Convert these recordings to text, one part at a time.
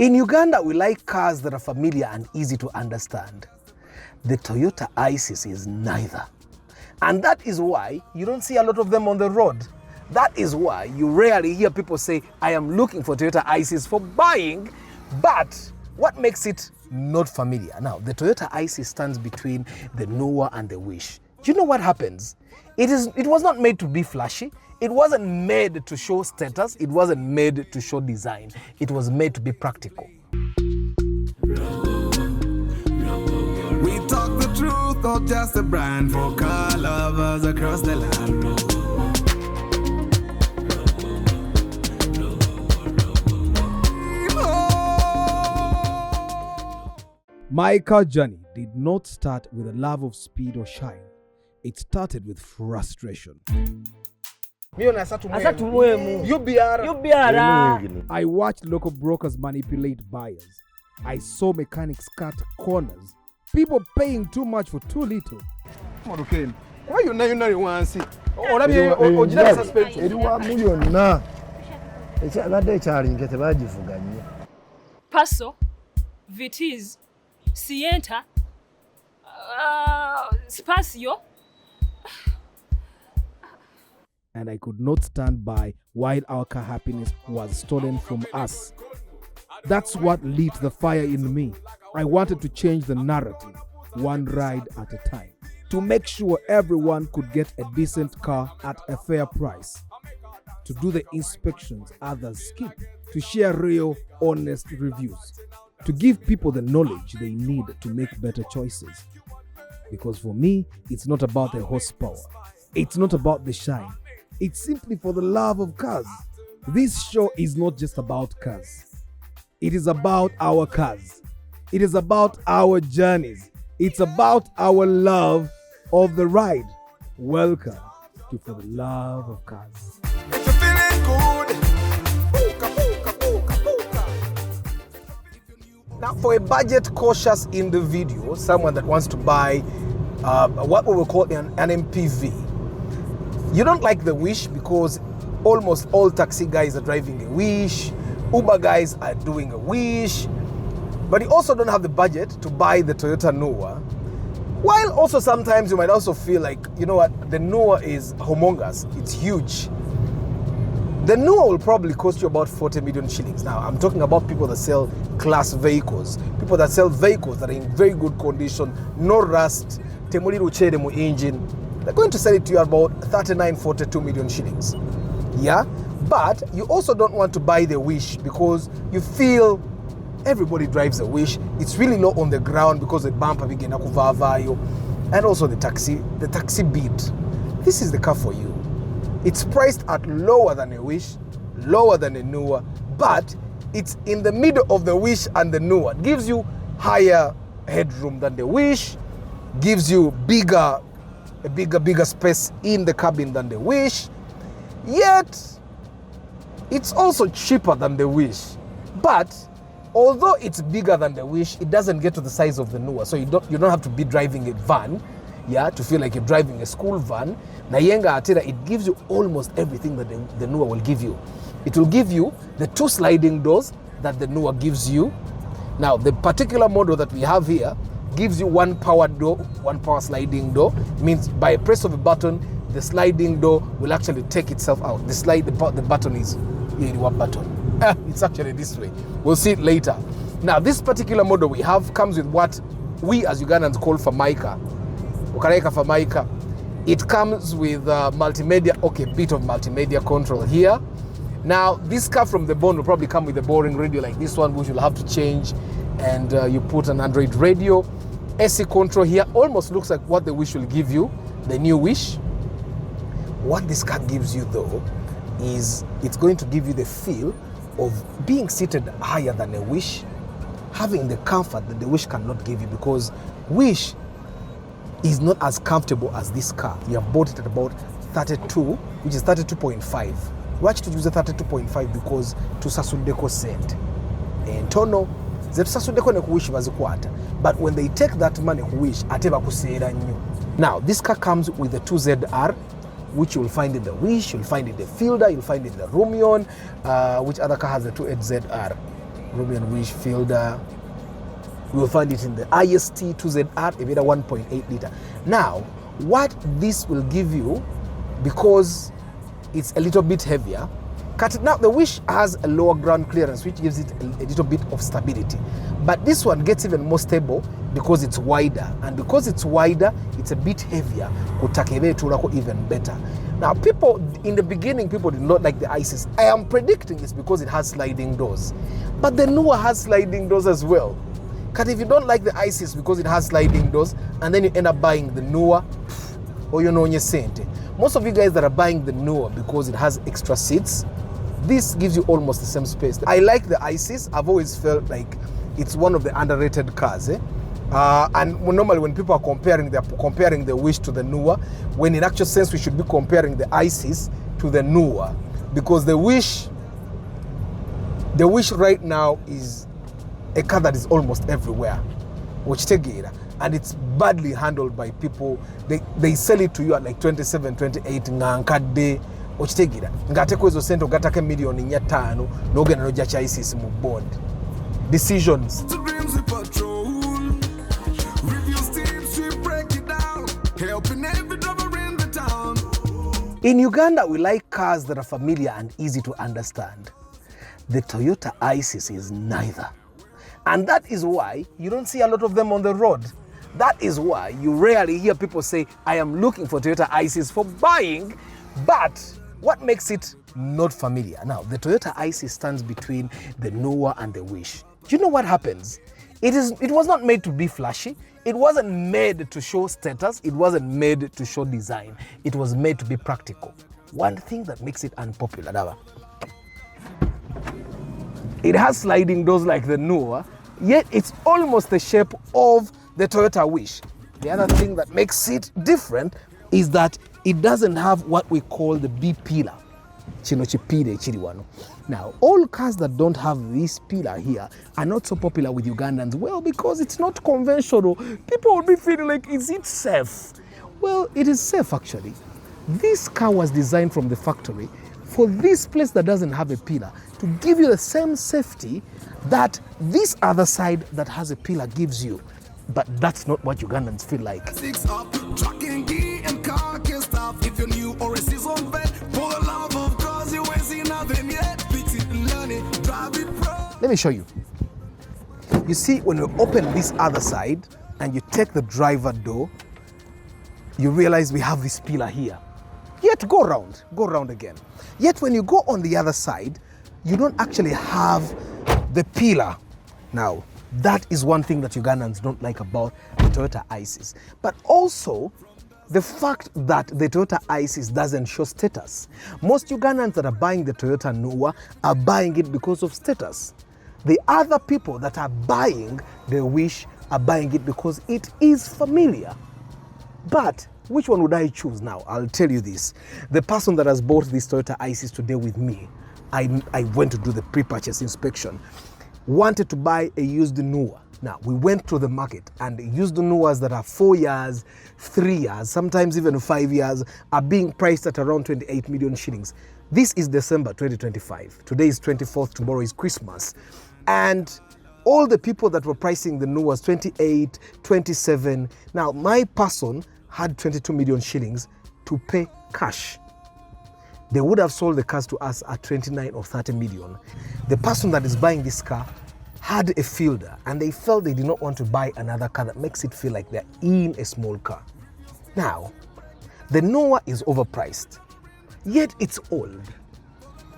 In Uganda, we like cars that are familiar and easy to understand. The Toyota Isis is neither. And that is why you don't see a lot of them on the road. That is why you rarely hear people say, I am looking for Toyota Isis for buying, but what makes it not familiar? Now, the Toyota Isis stands between the Noah and the Wish. You know what happens? It was not made to be flashy. It wasn't made to show status. It wasn't made to show design. It was made to be practical. We talk the truth, not just a brand for car lovers across the land. My car journey did not start with a love of speed or shine. It started with frustration. I watched local brokers manipulate buyers. I saw mechanics cut corners. People paying too much for too little. Why you know want to see? Paso, Vitiz, Sienta, Spazio. And I could not stand by while our car happiness was stolen from us. That's what lit the fire in me. I wanted to change the narrative, one ride at a time, to make sure everyone could get a decent car at a fair price, to do the inspections others skip, to share real, honest reviews, to give people the knowledge they need to make better choices. Because for me, it's not about the horsepower. It's not about the shine. It's simply for the love of cars. This show is not just about cars. It is about our cars. It is about our journeys. It's about our love of the ride. Welcome to For the Love of Cars. If you're feeling good, Now, for a budget cautious individual, someone that wants to buy what we will call an MPV, you don't like the Wish because almost all taxi guys are driving a Wish, Uber guys are doing a Wish, but you also don't have the budget to buy the Toyota Noah. While also sometimes you might also feel like, you know what, the Noah is humongous, it's huge. The Noah will probably cost you about 40 million shillings. Now, I'm talking about people that sell class vehicles, people that sell vehicles that are in very good condition, no rust, temuliru chere mu engine. They're going to sell it to you at about 39, 42 million shillings. Yeah? But you also don't want to buy the Wish because you feel everybody drives a Wish. It's really low on the ground because the bumper begin kuvavayo, and also the taxi beat. This is the car for you. It's priced at lower than a Wish, lower than a Noah, but it's in the middle of the Wish and the Noah. It gives you higher headroom than the Wish, gives you bigger space in the cabin than the Wish, yet it's also cheaper than the Wish. But although it's bigger than the Wish, it doesn't get to the size of the Noah. So you don't have to be driving a van, yeah, to feel like you're driving a school van. Nayenga Atira, it gives you almost everything that the Noah will give you. It will give you the 2 sliding doors that the Noah gives you. Now, the particular model that we have here gives you 1 power door, 1 power sliding door. Means by a press of a button, the sliding door will actually take itself out. The button is what button? It's actually this way. We'll see it later. Now, this particular model we have comes with what we as Ugandans call Famaika. Ukareka Famaika. It comes with multimedia, bit of multimedia control here. Now, this car from the bone will probably come with a boring radio like this one, which you'll have to change, and you put an Android radio. AC control here almost looks like what the Wish will give you, the new Wish. What this car gives you though is it's going to give you the feel of being seated higher than a Wish, having the comfort that the Wish cannot give you, because Wish is not as comfortable as this car. We have bought it at about 32, which is 32.5. Watch to use the 32.5 because tusasuddeko sente. And tono zetusasuddeko ne kuwish bazikwata. But when they take that money kuwish ate bakuseera nnyo. Now, this car comes with the 2ZR, which you'll find in the Wish, you'll find in the Fielder, you'll find in the Rumion. Which other car has the 28ZR? Romeo and Wish Fielder. We will find it in the IST 2ZR, a beta 1.8 liter. Now, what this will give you, because it's a little bit heavier, now the Wish has a lower ground clearance, which gives it a little bit of stability. But this one gets even more stable because it's wider. And because it's wider, it's a bit heavier. Even better. Now, people, in the beginning, people did not like the Isis. I am predicting it's because it has sliding doors. But the Nua has sliding doors as well. Because if you don't like the Isis because it has sliding doors, and then you end up buying the Nua, or you know, most of you guys that are buying the Nua because it has extra seats, this gives you almost the same space. I like the Isis. I've always felt like it's one of the underrated cars. And normally when people are comparing, they're comparing the Wish to the Nua, when in actual sense we should be comparing the Isis to the Nua, because the Wish right now is a car that is almost everywhere, which take it, and it's badly handled by people. They sell it to you at like 27, 28 ngankadde okitegera ngateeko ezo sente ogatako miliyoni 5 n'ogenda n'ojja kya Isis mu bond. Decisions. In Uganda, we like cars that are familiar and easy to understand. The Toyota Isis is neither. And that is why you don't see a lot of them on the road. That is why you rarely hear people say, I am looking for Toyota Isis for buying. But what makes it not familiar? Now, the Toyota Isis stands between the Nua and the Wish. Do you know what happens? It was not made to be flashy. It wasn't made to show status. It wasn't made to show design. It was made to be practical. One thing that makes it unpopular, it has sliding doors like the Nua, yet it's almost the shape of the Toyota Wish. The other thing that makes it different is that it doesn't have what we call the B pillar. Now, all cars that don't have this pillar here are not so popular with Ugandans. Well, because it's not conventional. People will be feeling like, is it safe? Well, it is safe actually. This car was designed from the factory for this place that doesn't have a pillar to give you the same safety that this other side that has a pillar gives you. But that's not what Ugandans feel like. If you're new or a seasoned vet, for the love of cause you ain't seen nothing yet. Fix it and learn it, drive it pro. Let me show you. You see, when you open this other side and you take the driver door, you realize we have this pillar here. Yet go around again. Yet when you go on the other side, you don't actually have the pillar. Now, that is one thing that Ugandans don't like about the Toyota Isis. But also, the fact that the Toyota Isis doesn't show status. Most Ugandans that are buying the Toyota Nua are buying it because of status. The other people that are buying the Wish are buying it because it is familiar. But which one would I choose now? I'll tell you this. The person that has bought this Toyota Isis today with me, I went to do the pre-purchase inspection, wanted to buy a used Nua. Now, we went to the market and used Nuas that are 4 years, 3 years, sometimes even 5 years are being priced at around 28 million shillings. This is December 2025. Today is 24th, tomorrow is Christmas. And all the people that were pricing the Nuas, 28, 27. Now, my person had 22 million shillings to pay cash. They would have sold the cars to us at 29 or 30 million. The person that is buying this car had a fielder and they felt they did not want to buy another car that makes it feel like they're in a small car. Now, the Noah is overpriced, yet it's old.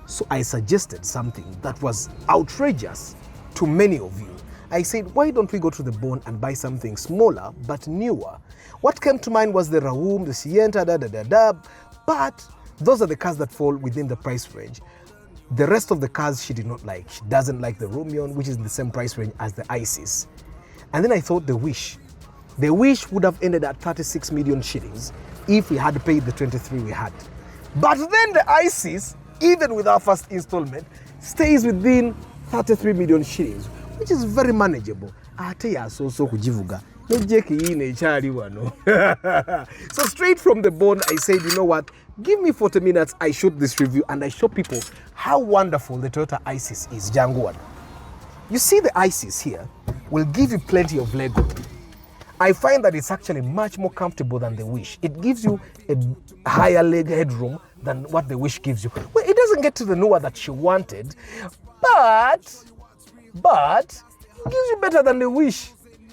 So I suggested something that was outrageous to many of you. I said, why don't we go to the Bone and buy something smaller but newer? What came to mind was the Raum, the Sienta, but those are the cars that fall within the price range. The rest of the cars she did not like. She doesn't like the Romeo, which is in the same price range as the Isis. And then I thought the Wish. The Wish would have ended at 36 million shillings if we had paid the 23 we had. But then the Isis, even with our first installment, stays within 33 million shillings, which is very manageable. So straight from the Bone, I said, you know what? Give me 40 minutes, I shoot this review and I show people how wonderful the Toyota Isis is. Janguan. You see the ICES here will give you plenty of leg room. I find that it's actually much more comfortable than the Wish. It gives you a higher leg headroom than what the Wish gives you. Well, it doesn't get to the Noah that she wanted, but it gives you better than the Wish.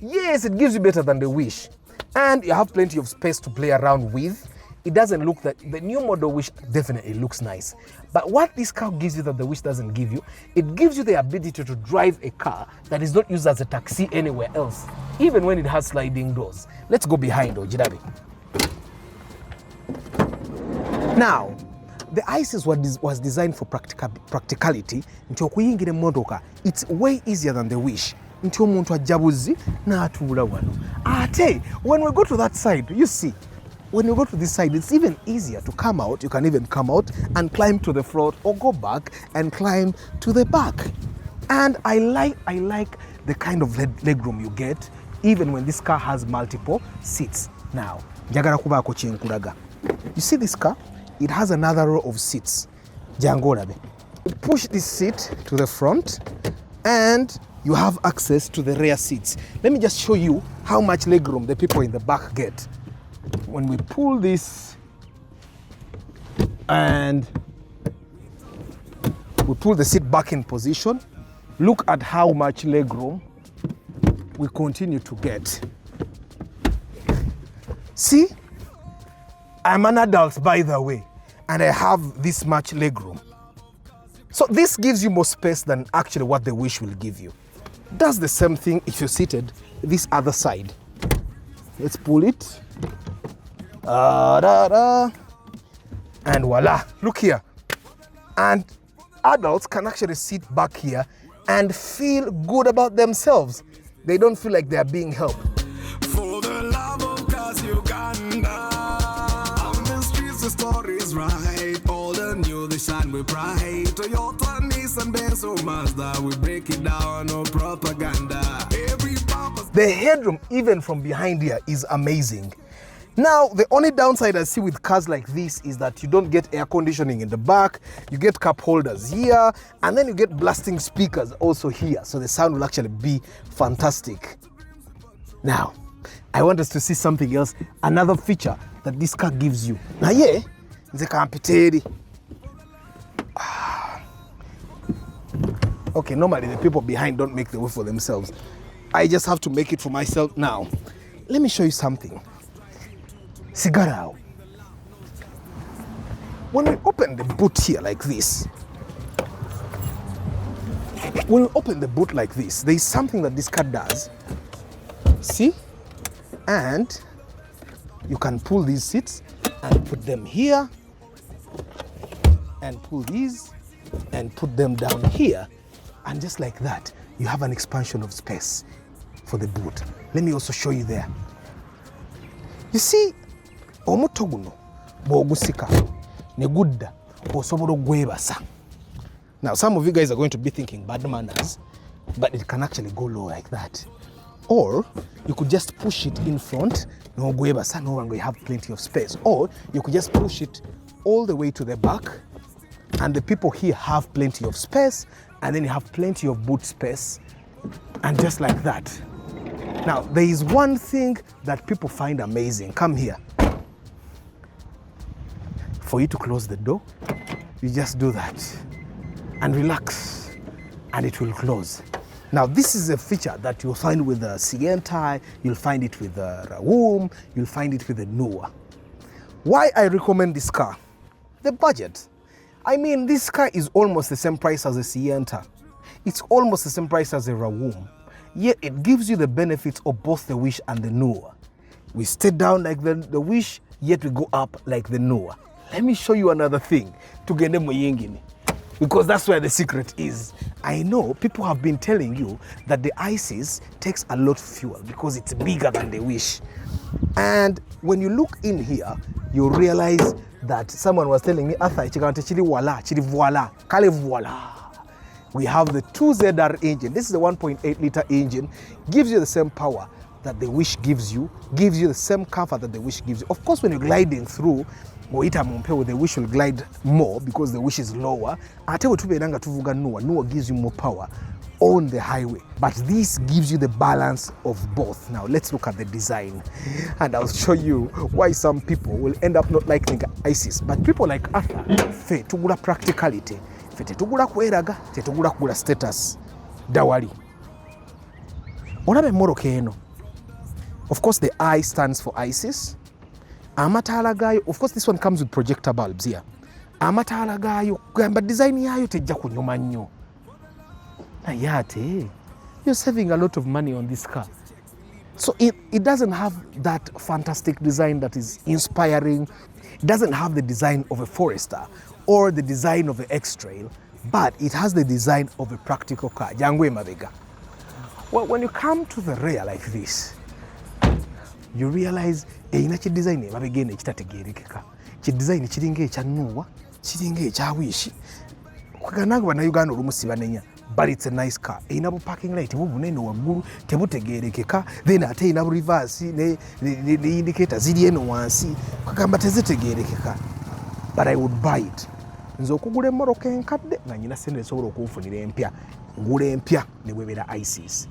Yes, it gives you better than the Wish. And you have plenty of space to play around with. It doesn't look that the new model Wish definitely looks nice. But what this car gives you that the Wish doesn't give you, it gives you the ability to drive a car that is not used as a taxi anywhere else, even when it has sliding doors. Let's go behind, Ojirabe. Now, the ICES was designed for practicality. It's way easier than the Wish. Ate, when we go to that side, you see, when you go to this side, it's even easier to come out. You can even come out and climb to the front or go back and climb to the back. And I like the kind of leg room you get, even when this car has multiple seats. Now, you see this car? It has another row of seats. You push this seat to the front and you have access to the rear seats. Let me just show you how much leg room the people in the back get. When we pull this and we pull the seat back in position, look at how much leg room we continue to get. See, I'm an adult, by the way, and I have this much leg room. So this gives you more space than actually what the Wish will give you. Does the same thing if you're seated this other side. Let's pull it. And voila, look here. And adults can actually sit back here and feel good about themselves. They don't feel like they're being helped. For the love of God's Uganda, on the streets the story's right. All the new they shine with pride. Toyota, Nissan, Benz, or Mazda, we break it down, no propaganda. Every purpose. The headroom, even from behind here, is amazing. Now, the only downside I see with cars like this is that you don't get air conditioning in the back, you get cup holders here, and then you get blasting speakers also here, so the sound will actually be fantastic. Now, I want us to see something else, another feature that this car gives you. Now, yeah, the campiteri. Okay, normally the people behind don't make the way for themselves. I just have to make it for myself now. Let me show you something. Cigarao. When we open the boot here like this, there is something that this car does. See? And you can pull these seats and put them here, and pull these and put them down here. And just like that, you have an expansion of space for the boot. Let me also show you there. You see, omuto guno bw'ogusika ne gudda osobola ogwebasa. Now, some of you guys are going to be thinking bad manners, but it can actually go low like that. Or you could just push it in front, no gwebasa, no longer you have plenty of space. Or you could just push it all the way to the back, and the people here have plenty of space, and then you have plenty of boot space, and just like that. Now, there is one thing that people find amazing. Come here. For you to close the door, you just do that and relax, and it will close. Now, this is a feature that you'll find with the Sienta, you'll find it with the Rawoom, you'll find it with the Noah. Why I recommend this car? The budget. I mean, this car is almost the same price as a Sienta. It's almost the same price as a Rawoom. Yet it gives you the benefits of both the Wish and the Noah. We stay down like the Wish, yet we go up like the Noah. Let me show you another thing. Tugende muyingini. Because that's where the secret is. I know people have been telling you that the ICES takes a lot of fuel because it's bigger than the Wish. And when you look in here, you realize that someone was telling me, Arthur, chili voila, kale voila. We have the 2ZR engine. This is the 1.8 liter engine. Gives you the same power that the Wish gives you the same comfort that the Wish gives you. Of course, when you're gliding through, ng'oyita mu mpewo, the wish will glide more because the wish is lower. Ate bwe tubeera nga tuvuga Nuwa gives you more power on the highway, but this gives you the balance of both. Now let's look at the design, and I'll show you why some people will end up not liking ISIS, but people like Arthur, fe tugula practicality, fe tetugula kweraga, tetugula kugula status dawali. Olaba emmoroka eno, of course the I stands for ISIS. Amataala gaayo, of course this one comes with projector bulbs here. Amataala gaayo gamba design yaayo tejja kunyuma nnyo. Naye ate, you're saving a lot of money on this car. So it doesn't have that fantastic design that is inspiring. It doesn't have the design of a Forester or the design of an X-Trail, but it has the design of a practical car. Jangwe mabega. Well, when you come to the rear like this, you realize ina chi design mabega ene kitategerekeka. Chi design kiringa ekya Nuwa, kiringa ekya Wish. Kugananga bana Uganda olumu sibanenya. But it's a nice car. Ina bu parking light bu bunene waggulu tebutegerekeka, then ate ina bu reverse ne indicator ziri eno wansi kugamba tezitegerekeka. But I would buy it. Nzo okugula emmoroka enkadde nga nyina sente esobola okunfunira empya, ngula empya ne bwebera ISIS.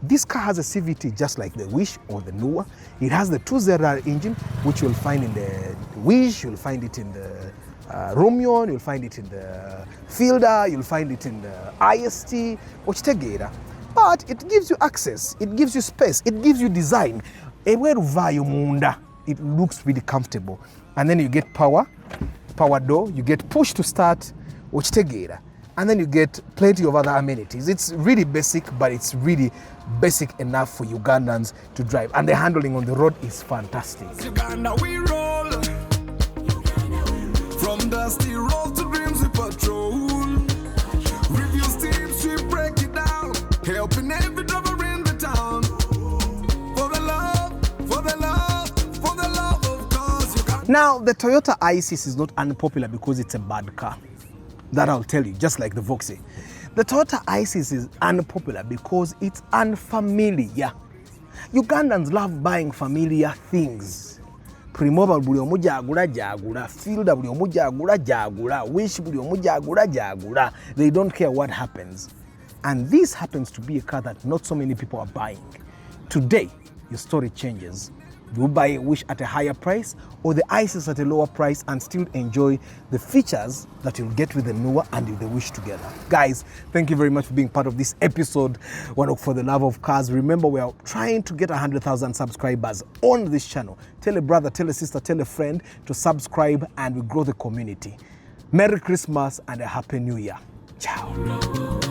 This car has a CVT just like the Wish or the Nuwa. It has the 2ZR engine, which you'll find in the Wish, you'll find it in the Romeo, you'll find it in the Fielder, you'll find it in the IST, okitegeera. But it gives you access, it gives you space, it gives you design. Eweruvayo munda, it looks really comfortable. And then you get power door, you get push to start, okitegeera. And then you get plenty of other amenities. It's really basic, but it's really basic enough for Ugandans to drive. And the handling on the road is fantastic. Uganda we roll. From dusty roads to dreams we patrol. Reviews teams we break it down. Helping every driver in the town. For the love, for the love, for the love of cars. Uganda. Now, the Toyota ISIS is not unpopular because it's a bad car. That I'll tell you, just like the Voxy. The Toyota ISIS is unpopular because it's unfamiliar. Ugandans love buying familiar things. Primoba buli omu jagula, Fielder buli omu jagula, Wish buli omu jagula. They don't care what happens. And this happens to be a car that not so many people are buying. Today, your story changes. You buy a Wish at a higher price or the ISIS at a lower price and still enjoy the features that you'll get with the Nuwa and with the Wish together. Guys, thank you very much for being part of this episode, One for the Love of Cars. Remember, we are trying to get 100,000 subscribers on this channel. Tell a brother, tell a sister, tell a friend to subscribe and we grow the community. Merry Christmas and a Happy New Year. Ciao.